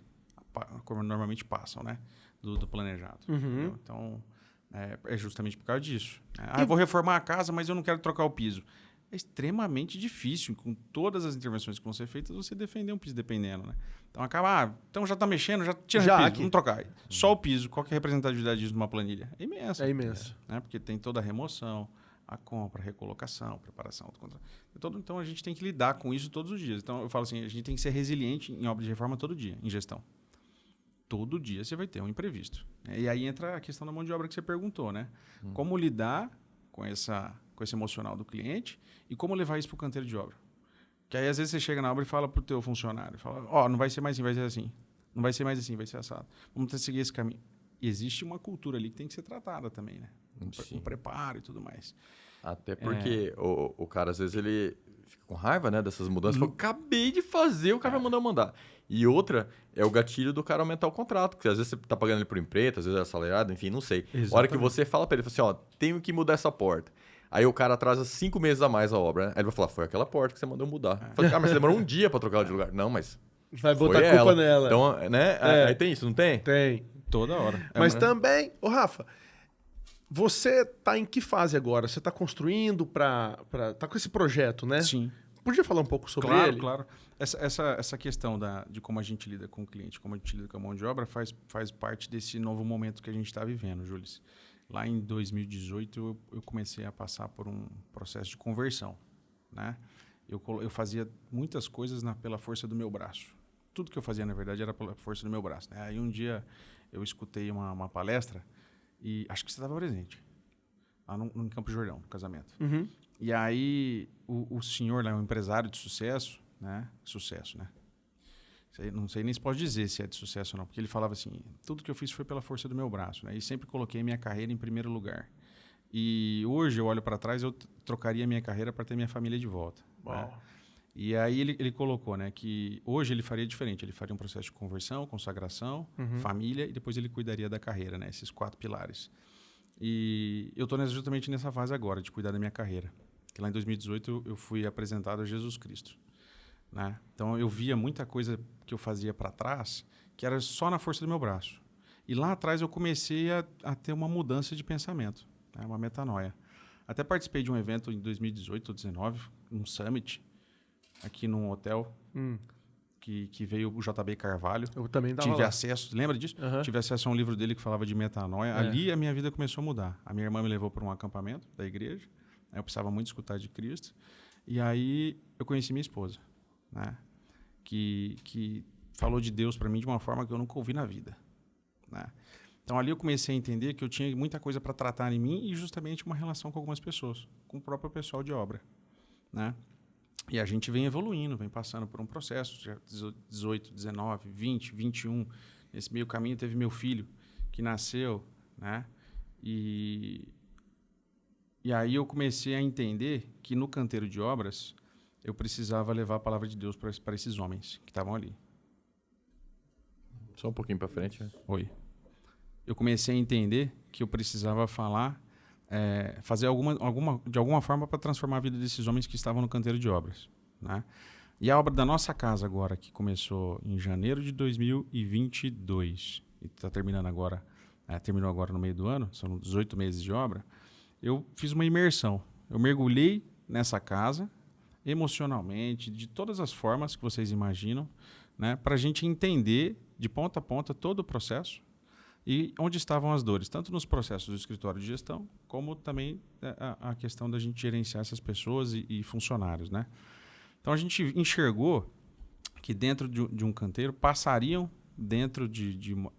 como normalmente passam, né, do planejado. Uhum. Então, é justamente por causa disso. Eu vou reformar a casa, mas eu não quero trocar o piso. É extremamente difícil, com todas as intervenções que vão ser feitas, você defender um piso dependendo, né? Então acaba, então já está mexendo, já tira o piso, aqui. vamos trocar. Só o piso, qual que é a representatividade disso numa planilha? É imensa. É imenso. Né? Porque tem toda a remoção, a compra, a recolocação, preparação do contrato. Então a gente tem que lidar com isso todos os dias. Então eu falo assim, a gente tem que ser resiliente em obra de reforma todo dia, em gestão. Todo dia você vai ter um imprevisto. E aí entra a questão da mão de obra que você perguntou, né? Como lidar com esse emocional do cliente e como levar isso para o canteiro de obra. Que aí às vezes você chega na obra e fala para o teu funcionário, fala, não vai ser mais assim, vai ser assim. Não vai ser mais assim, vai ser assado. Vamos ter que seguir esse caminho. E existe uma cultura ali que tem que ser tratada também, né? Um preparo e tudo mais. Até porque o cara, às vezes, ele fica com raiva, né, dessas mudanças. Fala, acabei de fazer, o cara vai mandar. E outra é o gatilho do cara aumentar o contrato. Porque às vezes você tá pagando ele por empreito, às vezes é assalariado, enfim, não sei. Exatamente. A hora que você fala pra ele, fala assim, tenho que mudar essa porta. Aí o cara atrasa 5 meses a mais a obra, né? Aí ele vai falar, foi aquela porta que você mandou mudar. Fala, mas você demorou um dia pra trocar ela de lugar. Não, mas Vai botar foi a culpa ela. nela. Então, né? Aí tem isso, não tem? Tem. Toda hora. Mas também, Rafa, você tá em que fase agora? Você tá construindo tá com esse projeto, né? Sim. Podia falar um pouco sobre ele? Claro. Essa questão de como a gente lida com o cliente, como a gente lida com a mão de obra, faz parte desse novo momento que a gente está vivendo, Júlio. Lá em 2018, eu comecei a passar por um processo de conversão, né? Eu fazia muitas coisas pela força do meu braço. Tudo que eu fazia, na verdade, era pela força do meu braço, né? Aí um dia eu escutei uma palestra e acho que você estava presente, lá no Campo Jordão, no casamento. Uhum. E aí o senhor, né, um empresário de sucesso, né? Sucesso, né? Não sei nem se pode dizer se é de sucesso ou não, porque ele falava assim, tudo que eu fiz foi pela força do meu braço, né? E sempre coloquei minha carreira em primeiro lugar. E hoje eu olho para trás, eu trocaria minha carreira para ter minha família de volta. Né? E aí ele colocou, né, que hoje ele faria diferente, ele faria um processo de conversão, consagração, família e depois ele cuidaria da carreira, né? Esses 4 pilares. E eu estou justamente nessa fase agora, de cuidar da minha carreira. Que lá em 2018 eu fui apresentado a Jesus Cristo. Né? Então eu via muita coisa que eu fazia para trás que era só na força do meu braço. E lá atrás eu comecei a ter uma mudança de pensamento, né? Uma metanoia. Até participei de um evento em 2018 ou 2019, um summit, aqui num hotel, que veio o JB Carvalho. Eu também tava Tive lá. acesso, lembra disso? Uhum. Tive acesso a um livro dele que falava de metanoia. Ali a minha vida começou a mudar. A minha irmã me levou para um acampamento da igreja. Eu precisava muito escutar de Cristo. E aí eu conheci minha esposa, né? Que falou de Deus para mim de uma forma que eu nunca ouvi na vida, né? Então ali eu comecei a entender que eu tinha muita coisa para tratar em mim e justamente uma relação com algumas pessoas, com o próprio pessoal de obra, né? E a gente vem evoluindo, vem passando por um processo, já 18, 19, 20, 21. Nesse meio caminho teve meu filho que nasceu, né? E aí eu comecei a entender que no canteiro de obras eu precisava levar a palavra de Deus para esses homens que estavam ali. Só um pouquinho para frente. Né? Oi. Eu comecei a entender que eu precisava falar, fazer de alguma forma para transformar a vida desses homens que estavam no canteiro de obras, né? E a obra da nossa casa agora, que começou em janeiro de 2022 e está terminando agora, terminou agora no meio do ano, são 18 meses de obra, eu fiz uma imersão. Eu mergulhei nessa casa emocionalmente, de todas as formas que vocês imaginam, né, para a gente entender de ponta a ponta todo o processo e onde estavam as dores, tanto nos processos do escritório de gestão, como também a questão da gente gerenciar essas pessoas e funcionários, né? Então a gente enxergou que dentro de um canteiro passariam, dentro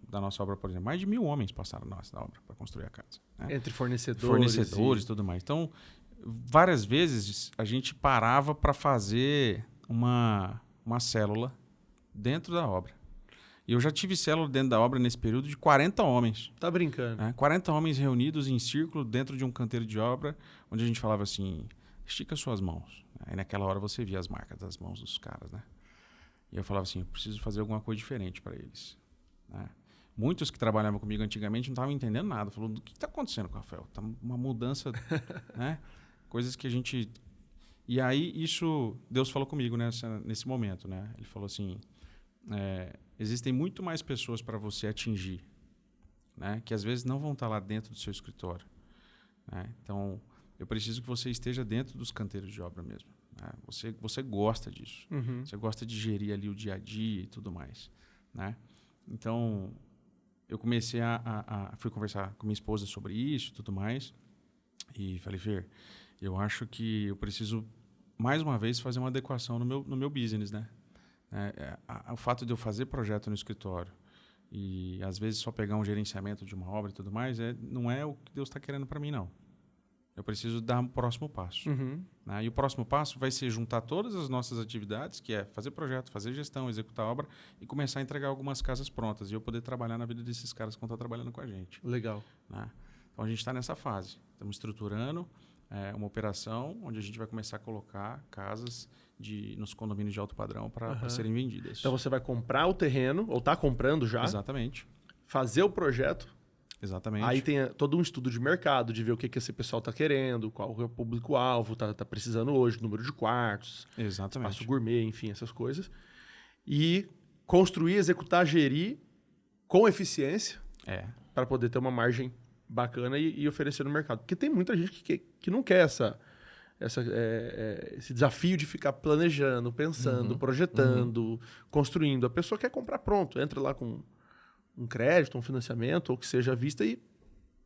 da nossa obra, por exemplo, mais de 1.000 homens passaram na nossa obra para construir a casa. Né? Entre fornecedores e tudo mais. Então, várias vezes a gente parava para fazer uma célula dentro da obra. E eu já tive célula dentro da obra nesse período de 40 homens. Tá brincando. Né? 40 homens reunidos em círculo dentro de um canteiro de obra, onde a gente falava assim, estica suas mãos. Aí naquela hora você via as marcas das mãos dos caras, né? E eu falava assim, eu preciso fazer alguma coisa diferente para eles. Né? Muitos que trabalhavam comigo antigamente não estavam entendendo nada. Falou, o que está acontecendo com o Rafael? Tá uma mudança, né? Coisas que a gente... E aí isso, Deus falou comigo nesse momento, né? Ele falou assim, existem muito mais pessoas para você atingir, né? Que às vezes não vão estar lá dentro do seu escritório. Né? Então, eu preciso que você esteja dentro dos canteiros de obra mesmo. Né? Você gosta disso. Uhum. Você gosta de gerir ali o dia a dia e tudo mais. Né? Então, eu comecei fui conversar com minha esposa sobre isso e tudo mais. E falei, Fer, eu acho que eu preciso, mais uma vez, fazer uma adequação no meu business. Né? O fato de eu fazer projeto no escritório e, às vezes, só pegar um gerenciamento de uma obra e tudo mais, não é o que Deus está querendo para mim, não. Eu preciso dar um próximo passo. Uhum. Né? E o próximo passo vai ser juntar todas as nossas atividades, que é fazer projeto, fazer gestão, executar obra e começar a entregar algumas casas prontas e eu poder trabalhar na vida desses caras que estão trabalhando com a gente. Legal. Né? Então, a gente está nessa fase. Estamos estruturando uma operação onde a gente vai começar a colocar casas nos condomínios de alto padrão para serem vendidas. Então, você vai comprar o terreno, ou está comprando já. Exatamente. Fazer o projeto. Exatamente. Aí tem todo um estudo de mercado, de ver o que esse pessoal está querendo, qual é o público-alvo, tá precisando hoje, número de quartos, Exatamente. espaço gourmet, enfim, essas coisas. E construir, executar, gerir com eficiência para poder ter uma margem bacana e oferecer no mercado. Porque tem muita gente que não quer esse desafio de ficar planejando, pensando, projetando, construindo. A pessoa quer comprar pronto, entra lá com um crédito, um financiamento, ou que seja à vista e...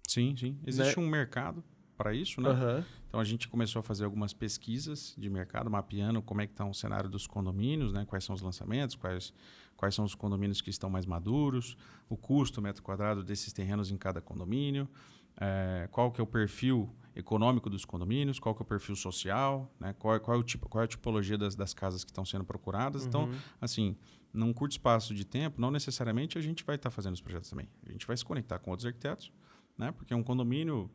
Sim. Existe um mercado para isso, né? Uhum. Então, a gente começou a fazer algumas pesquisas de mercado, mapeando como é que está o cenário dos condomínios, né? Quais são os lançamentos, quais são os condomínios que estão mais maduros, o custo metro quadrado desses terrenos em cada condomínio, qual que é o perfil econômico dos condomínios, qual que é o perfil social, né? Qual é a tipologia das casas que estão sendo procuradas. Então, assim, num curto espaço de tempo, não necessariamente a gente vai estar fazendo os projetos também. A gente vai se conectar com outros arquitetos, né? Porque um condomínio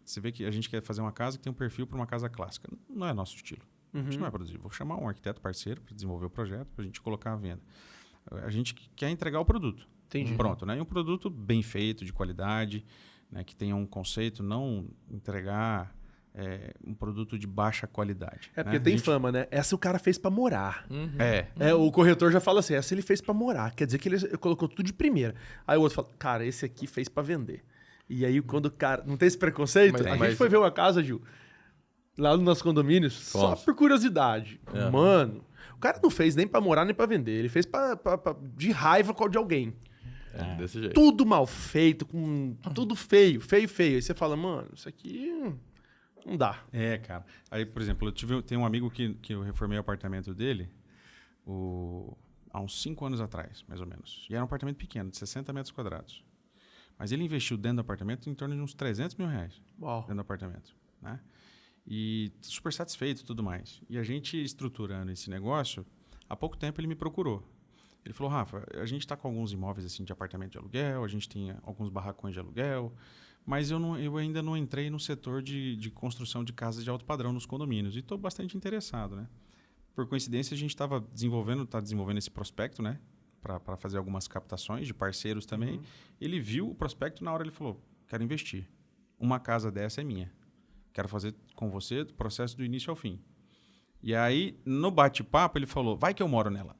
você vê que a gente quer fazer uma casa que tem um perfil para uma casa clássica. Não é nosso estilo. A gente não vai produzir. Vou chamar um arquiteto parceiro para desenvolver o projeto, para a gente colocar à venda. A gente quer entregar o produto. Entendi. Pronto, né? E um produto bem feito, de qualidade, né? Que tenha um conceito, não entregar um produto de baixa qualidade. Porque tem fama, né? Essa o cara fez para morar. Uhum. O corretor já fala assim, essa ele fez para morar. Quer dizer que ele colocou tudo de primeira. Aí o outro fala, cara, esse aqui fez para vender. E aí quando o cara... Não tem esse preconceito? A gente foi ver uma casa, Gil, lá no nosso condomínio, só por curiosidade. Mano, o cara não fez nem para morar nem para vender. Ele fez de raiva de alguém. Desse jeito. Tudo mal feito, com tudo feio. Aí você fala, mano, isso aqui... Não dá. Cara. Aí, por exemplo, tenho um amigo que eu reformei o apartamento dele há uns 5 anos atrás, mais ou menos. E era um apartamento pequeno, de 60 metros quadrados. Mas ele investiu dentro do apartamento em torno de uns 300 mil reais. Uau. Dentro do apartamento. Né? E super satisfeito e tudo mais. E a gente estruturando esse negócio, há pouco tempo ele me procurou. Ele falou, Rafa, a gente está com alguns imóveis assim, de apartamento de aluguel, a gente tem alguns barracões de aluguel... Mas eu ainda não entrei no setor de construção de casas de alto padrão nos condomínios. E estou bastante interessado, né? Por coincidência, a gente está desenvolvendo esse prospecto, né? Para fazer algumas captações de parceiros também. Ele viu o prospecto, na hora ele falou, quero investir. Uma casa dessa é minha. Quero fazer com você o processo do início ao fim. E aí, no bate-papo, ele falou, vai que eu moro nela.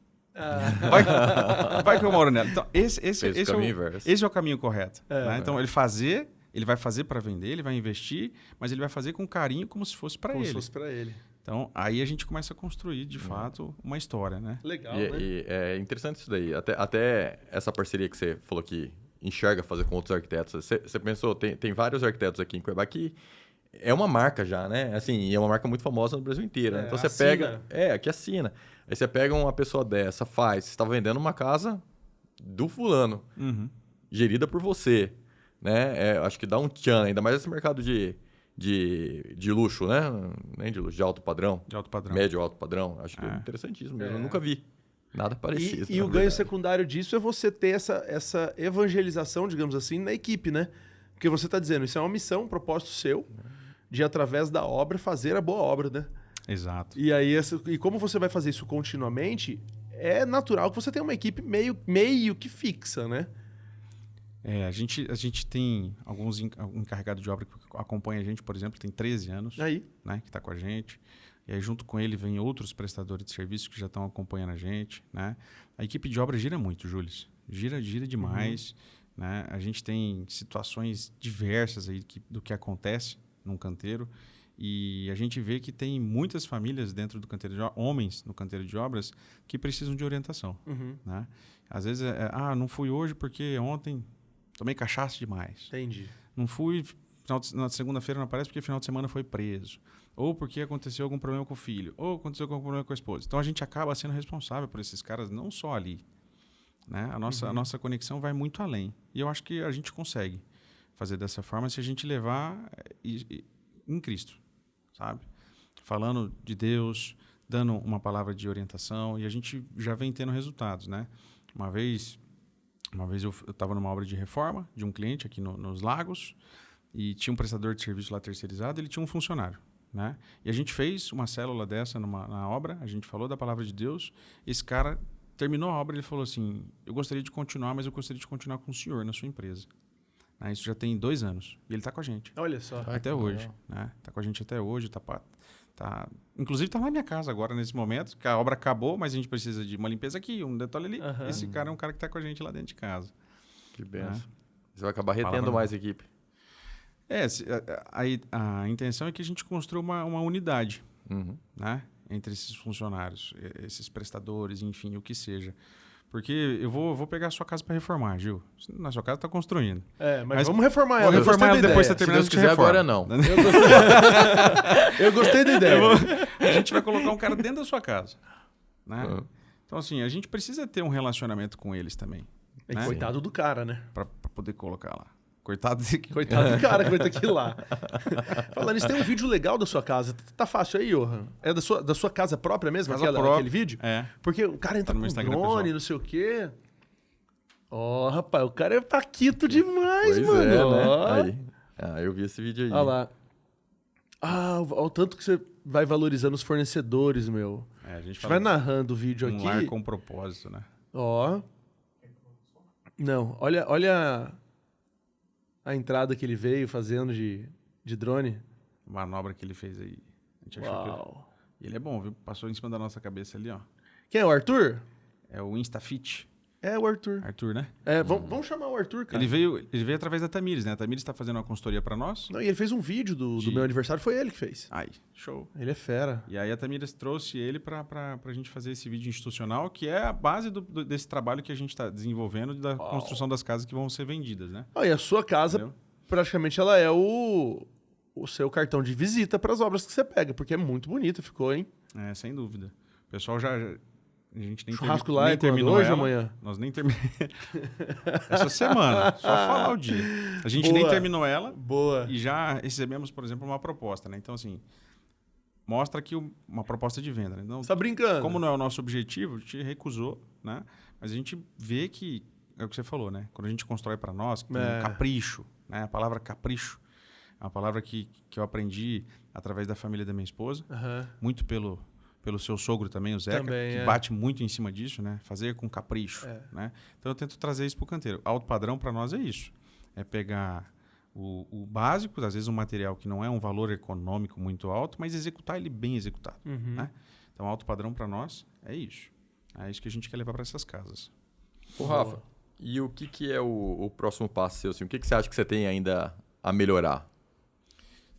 Vai que eu moro nela. Então, esse é o caminho correto. Né? Então, ele vai fazer para vender, ele vai investir, mas ele vai fazer com carinho como se fosse para ele. Como se fosse para ele. Então, aí a gente começa a construir, de fato, uma história, né? Legal, né? E é interessante isso daí. Até essa parceria que você falou que enxerga fazer com outros arquitetos. Você pensou, tem vários arquitetos aqui em Cuiabá que é uma marca já, né? Assim, é uma marca muito famosa no Brasil inteiro. Né? Então, você pega... Aqui assina. Aí você pega uma pessoa dessa, você está vendendo uma casa do fulano, gerida por você. Né? Acho que dá um tchan, ainda mais esse mercado de de luxo, né? Nem de luxo, de alto padrão. De alto padrão. Médio alto padrão. Acho que é interessantíssimo mesmo. Eu nunca vi nada parecido. E o ganho secundário disso é você ter essa evangelização, digamos assim, na equipe, né? Porque você está dizendo, isso é uma missão, um propósito seu, de através da obra fazer a boa obra, né? Exato. E aí, e como você vai fazer isso continuamente, é natural que você tenha uma equipe meio que fixa, né? A gente tem alguns encarregados de obra que acompanham a gente, por exemplo, tem 13 anos, Aí. né, que está com a gente. E aí, junto com ele, vem outros prestadores de serviço que já estão acompanhando a gente, né? A equipe de obra gira muito, Júlio. Gira demais, né? A gente tem situações diversas aí do que acontece num canteiro. E a gente vê que tem muitas famílias dentro do canteiro de obras, homens no canteiro de obras, que precisam de orientação, né? Às vezes, não fui hoje porque ontem tomei cachaça demais. Entendi. Não fui, na segunda-feira não aparece porque final de semana foi preso. Ou porque aconteceu algum problema com o filho. Ou aconteceu algum problema com a esposa. Então, a gente acaba sendo responsável por esses caras, não só ali, né? A nossa conexão vai muito além. E eu acho que a gente consegue fazer dessa forma se a gente levar em Cristo, sabe? Falando de Deus, dando uma palavra de orientação. E a gente já vem tendo resultados, né? Uma vez eu estava numa obra de reforma de um cliente aqui nos Lagos e tinha um prestador de serviço lá terceirizado, ele tinha um funcionário, né? E a gente fez uma célula dessa na obra, a gente falou da palavra de Deus, esse cara terminou a obra, ele falou assim, eu gostaria de continuar, mas eu gostaria de continuar com o senhor na sua empresa. Isso já tem 2 anos e ele está com a gente. Olha só. Até hoje, né? Está com a gente até hoje, inclusive está na minha casa agora, nesse momento, que a obra acabou, mas a gente precisa de uma limpeza aqui, um detalhe ali. Esse cara é um cara que está com a gente lá dentro de casa. Que benção. Você vai acabar retendo mais equipe. A intenção é que a gente construa uma unidade, né? Entre esses funcionários, esses prestadores, enfim, o que seja. Porque eu vou pegar a sua casa para reformar, Gil. Na sua casa está construindo. Mas vamos reformar ela. Vou reformar ela depois que você terminar de reformar. Agora não. Eu gostei da ideia. A gente vai colocar um cara dentro da sua casa, né? Então, assim, a gente precisa ter um relacionamento com eles também. Né? Coitado do cara, né? Para poder colocar lá. Coitado do cara que vai ter que ir lá. Falando isso, tem um vídeo legal da sua casa. Tá fácil aí, Johan? É da sua casa própria mesmo? Aquele vídeo? É. Porque o cara entra com drone, não sei o quê. Rapaz, o cara é paquito demais, pois mano. Né? Aí. Eu vi esse vídeo aí. Olha lá. O tanto que você vai valorizando os fornecedores, meu. A gente vai narrando o vídeo aqui. Um lar com propósito, né? Não, olha a entrada que ele veio fazendo de drone. A manobra que ele fez aí. A gente achou que ele é bom, viu? Passou em cima da nossa cabeça ali, ó. Quem é o Arthur? É o Instafit. É o Arthur. Arthur, né? Vamos chamar o Arthur, cara. Ele veio através da Tamires, né? A Tamires está fazendo uma consultoria para nós. Não, e ele fez um vídeo do meu aniversário, foi ele que fez. Show. Ele é fera. E aí a Tamires trouxe ele para a gente fazer esse vídeo institucional, que é a base desse trabalho que a gente está desenvolvendo da construção das casas que vão ser vendidas, né? E a sua casa, praticamente, ela é o seu cartão de visita para as obras que você pega, porque é muito bonita, ficou, hein? Sem dúvida. O pessoal a gente nem churrasco lá nem terminou hoje ou amanhã? Nós nem terminamos. Essa semana, só falar o dia. A gente nem terminou ela. Boa. E já recebemos, por exemplo, uma proposta, né? Então, assim, mostra aqui uma proposta de venda, né? Então, você tá brincando. Como não é o nosso objetivo, a gente recusou, né? Mas a gente vê que, é o que você falou, né? Quando a gente constrói para nós, que tem um capricho, né? A palavra capricho é uma palavra que eu aprendi através da família da minha esposa, muito pelo seu sogro também, o Zeca, que bate muito em cima disso, né? Fazer com capricho, né? Então, eu tento trazer isso para o canteiro. Alto padrão para nós é isso. É pegar o básico, às vezes um material que não é um valor econômico muito alto, mas executar ele bem executado, né? Então, alto padrão para nós é isso. É isso que a gente quer levar para essas casas. Rafa, e o que é o próximo passo seu? Assim? O que você acha que você tem ainda a melhorar?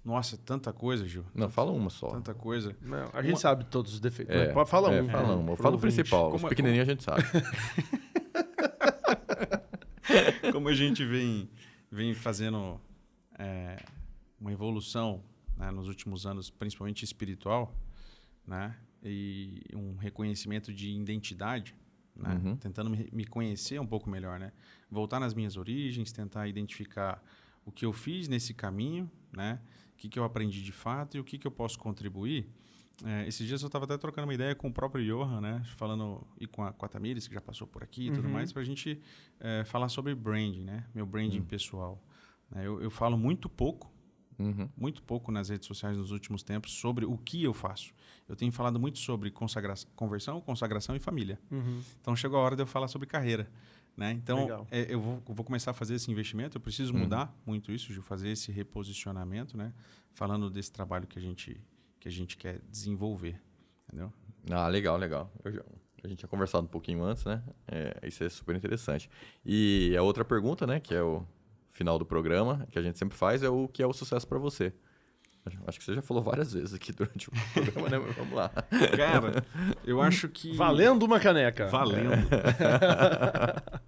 Nossa, tanta coisa, Gil. Não, fala uma só. Tanta coisa. Não, a gente sabe todos os defeitos. Fala um. Fala uma. Fala o principal. Os pequenininhos a gente sabe. Como a gente vem fazendo uma evolução, né, nos últimos anos, principalmente espiritual, né, e um reconhecimento de identidade, né, tentando me conhecer um pouco melhor, né, voltar nas minhas origens, tentar identificar o que eu fiz nesse caminho, né, O que eu aprendi de fato e o que eu posso contribuir. Esses dias eu estava até trocando uma ideia com o próprio Johan, né? Falando, e com a Tamires, que já passou por aqui e tudo mais, para a gente falar sobre branding, né? Meu branding pessoal. Eu falo muito pouco nas redes sociais nos últimos tempos sobre o que eu faço. Eu tenho falado muito sobre conversão, consagração e família. Então chegou a hora de eu falar sobre carreira. Né? Então, eu vou começar a fazer esse investimento. Eu preciso mudar muito isso, de fazer esse reposicionamento, né? Falando desse trabalho que a gente quer desenvolver. Entendeu? Ah, legal. A gente tinha conversado um pouquinho antes, né? Isso é super interessante. E a outra pergunta, né? Que é o final do programa, que a gente sempre faz, é o que é o sucesso para você. Acho que você já falou várias vezes aqui durante o programa, né? Mas vamos lá. Cara, eu acho que... Valendo uma caneca. Valendo.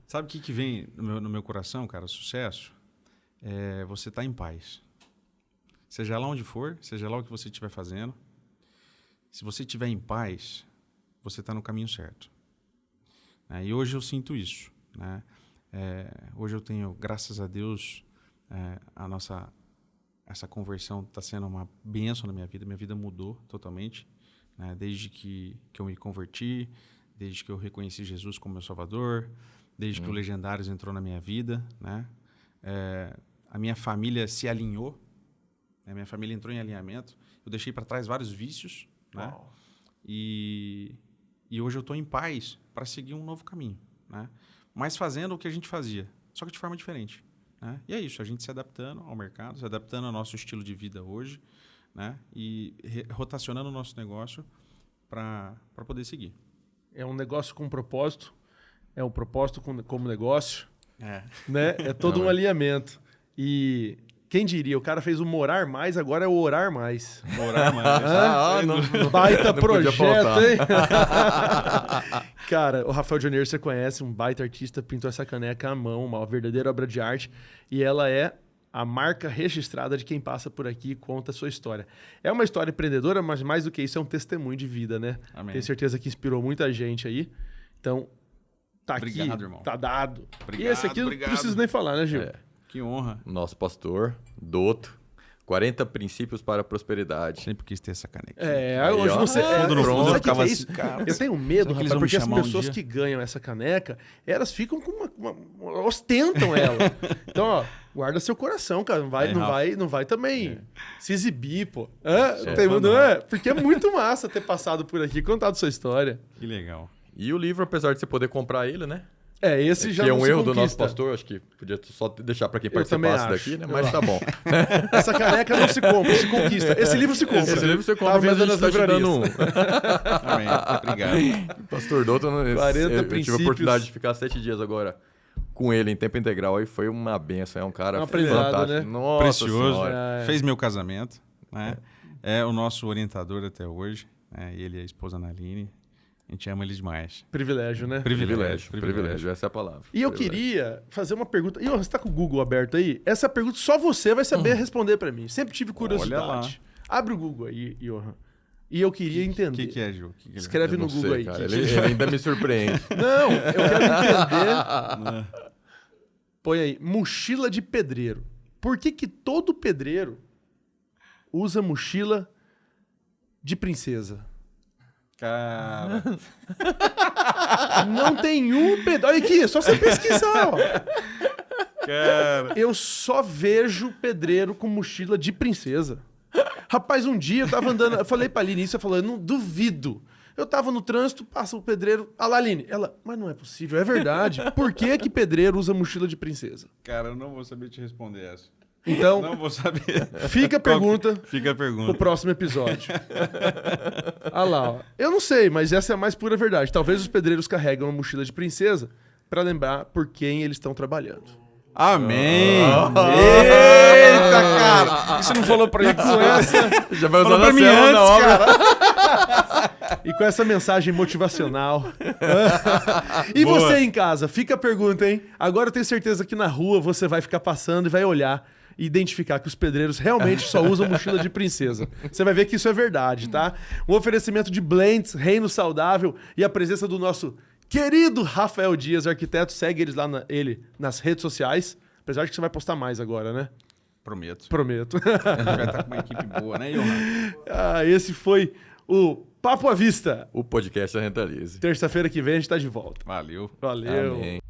Sabe o que vem no meu coração, cara? Sucesso é você estar em paz. Seja lá onde for, seja lá o que você estiver fazendo. Se você estiver em paz, você está no caminho certo. E hoje eu sinto isso. Né? Hoje eu tenho, graças a Deus, essa conversão está sendo uma bênção na minha vida. Minha vida mudou totalmente, né? Desde que eu me converti, desde que eu reconheci Jesus como meu Salvador, desde que o Legendários entrou na minha vida, né? A minha família se alinhou, né? Minha família entrou em alinhamento. Eu deixei para trás vários vícios, né? E hoje eu estou em paz para seguir um novo caminho, né? Mas fazendo o que a gente fazia, só que de forma diferente. Né? E é isso, a gente se adaptando ao mercado, se adaptando ao nosso estilo de vida hoje, né? E rotacionando o nosso negócio para poder seguir. É um negócio com propósito, é um propósito como negócio, né? É todo um alinhamento. E quem diria, o cara fez o morar mais, agora é o orar mais. Morar mais. Não, baita não projeto, hein? Cara, o Rafael Joneiro, você conhece, um baita artista, pintou essa caneca à mão, uma verdadeira obra de arte, e ela é a marca registrada de quem passa por aqui e conta a sua história. É uma história empreendedora, mas mais do que isso, é um testemunho de vida, né? Amém. Tenho certeza que inspirou muita gente aí. Então, tá obrigado, aqui, irmão. Tá dado. Obrigado, e esse aqui não preciso nem falar, né, Gil? Que honra. Nosso pastor, Douto. 40 princípios para a prosperidade. Sempre quis ter essa caneca. Hoje você... Fundo no fundo, eu ficava assim, cara. Eu tenho medo, rapaz, porque as pessoas que ganham essa caneca, elas ficam com ostentam ela. Então, ó, guarda seu coração, cara. Não vai também se exibir, pô. Porque é muito massa ter passado por aqui e contado sua história. Que legal. E o livro, apesar de você poder comprar ele, né? Esse já que é não um se erro conquista. do nosso pastor, acho que podia só deixar para quem participasse daqui, né? Mas tá bom. Essa caneca não se compra, se conquista. Esse livro se compra. Esse livro você compra, mas a gente tá te dando um. Amém. Obrigado. Pastor Douto, 40 eu princípios. tive a oportunidade de ficar 7 dias agora com ele em tempo integral e foi uma benção. É um cara fantástico. Né? Nossa precioso. Senhora. Fez meu casamento. Né? É o nosso orientador até hoje. Né? Ele e a esposa Naline. A gente ama ele demais. Privilégio, né? Privilégio, essa é a palavra. E eu queria fazer uma pergunta. Você está com o Google aberto aí? Essa pergunta só você vai saber responder para mim. Sempre tive curiosidade. Olha lá. Abre o Google aí, Johan. E eu queria entender. O que é, Gil? Escreve no Google aí. Cara, ele ainda me surpreende. Não, eu quero entender. Põe aí, mochila de pedreiro. Por que todo pedreiro usa mochila de princesa? Cara. Não tem um pedreiro. Olha aqui, é só você pesquisar, ó. Cara. Eu só vejo pedreiro com mochila de princesa. Rapaz, um dia eu tava andando, eu falei pra Aline isso, ela falou, eu não duvido. Eu tava no trânsito, passa o pedreiro, a Aline, ela, mas não é possível, é verdade. Por que pedreiro usa mochila de princesa? Cara, eu não vou saber te responder essa. Então, não vou saber. Fica a pergunta. Fica a pergunta. No próximo episódio. Ah lá, ó. Eu não sei, mas essa é a mais pura verdade. Talvez os pedreiros carregam uma mochila de princesa para lembrar por quem eles estão trabalhando. Amém! Eita, cara! Isso não falou pra ele com essa. Já vai usar falou na pra mim célula, antes, na obra. cara. E com essa mensagem motivacional. E Boa. você em casa, fica a pergunta, hein? Agora eu tenho certeza que na rua você vai ficar passando e vai olhar e identificar que os pedreiros realmente só usam mochila de princesa. Você vai ver que isso é verdade, tá? Um oferecimento de Blends, Reino Saudável e a presença do nosso querido Rafael Dias, arquiteto. Segue eles lá ele nas redes sociais. Apesar de que você vai postar mais agora, né? Prometo. Prometo. A gente vai estar com uma equipe boa, né, Johan? Esse foi o Papo à Vista. O podcast da Rentalize. Terça-feira que vem a gente tá de volta. Valeu. Valeu. Amém.